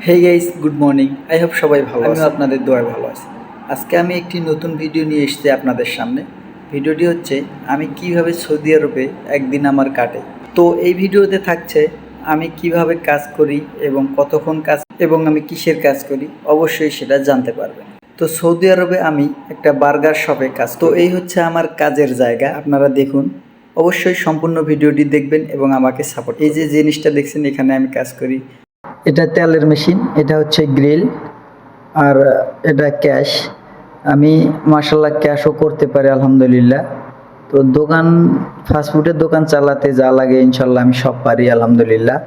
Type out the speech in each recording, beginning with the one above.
Hey guys, good morning. I hope সবাই ভালো আছেন। আমিও আপনাদের দোয়ায় ভালো আছি। আজকে আমি একটি নতুন ভিডিও নিয়ে এসেছি আপনাদের সামনে। ভিডিওটি হচ্ছে আমি কিভাবে সৌদি আরবে একদিন আমার কাটে। তো এই ভিডিওতে থাকছে আমি কিভাবে কাজ করি এবং কতক্ষণ কাজ এবং আমি কিসের কাজ করি, অবশ্যই সেটা জানতে পারবেন। তো সৌদি আরবে আমি একটা বার্গার শপে কাজ, তো এই হচ্ছে আমার কাজের জায়গা। আপনারা দেখুন, অবশ্যই সম্পূর্ণ ভিডিওটি দেখবেন এবং আমাকে সাপোর্ট। এই যে জিনিসটা দেখছেন, এখানে আমি কাজ করি। এটা তেলের মেশিন, এটা হচ্ছে গ্রিল, আর এটা ক্যাশ। আমি মাশাল্লাহ ক্যাশও করতে পারি আলহামদুলিল্লাহ। তো দোকান, ফাস্টফুডের দোকান চালাতে যা লাগে ইনশাল্লাহ আমি সব পারি আলহামদুলিল্লাহ।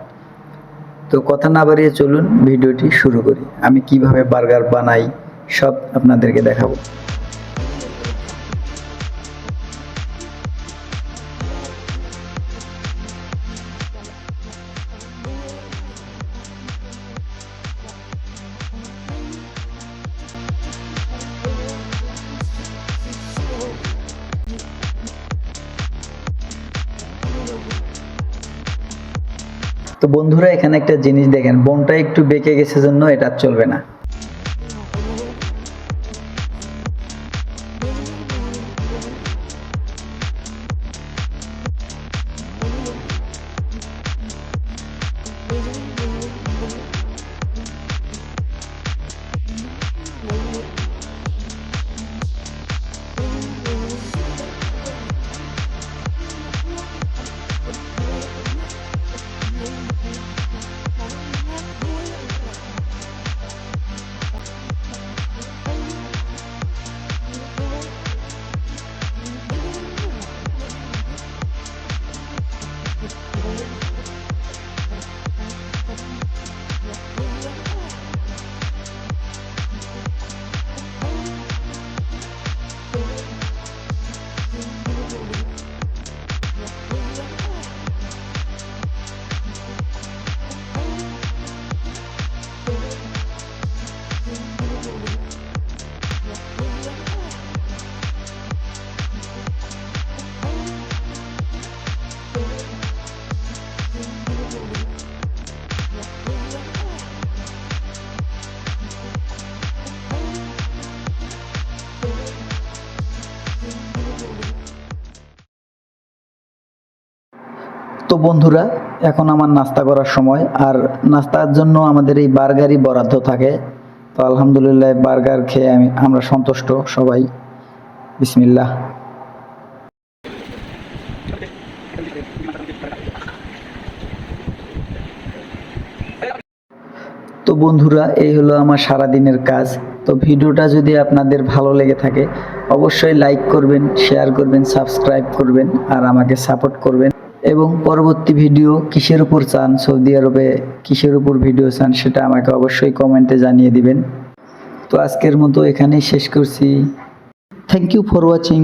তো কথা না বাড়িয়ে চলুন ভিডিওটি শুরু করি। আমি কিভাবে বার্গার বানাই সব আপনাদেরকে দেখাবো। তো বন্ধুরা, এখানে একটা জিনিস দেখেন, বোনটা একটু বেঁকে গেছে জন্য এটা চলবে না। তো বন্ধুরা, এখন আমার নাস্তা করার সময়, আর নাস্তার জন্য আমাদের এই বার্গারই বরাদ্দ থাকে। তো আলহামদুলিল্লাহ বার্গার খেয়ে আমরা সন্তুষ্ট সবাই। বিসমিল্লাহ। তো বন্ধুরা, এই হলো আমার সারাদিনের কাজ। তো ভিডিওটা যদি আপনাদের ভালো লেগে থাকে অবশ্যই লাইক করবেন, শেয়ার করবেন, সাবস্ক্রাইব করবেন আর আমাকে সাপোর্ট করবেন। এবং পরবর্তী ভিডিও কিসের উপর চান, সৌদি আরবে কিসের উপর ভিডিও চান সেটা আমাকে অবশ্যই কমেন্টে জানিয়ে দিবেন। তো আজকের মতো এখানেই শেষ করছি। Thank you for watching.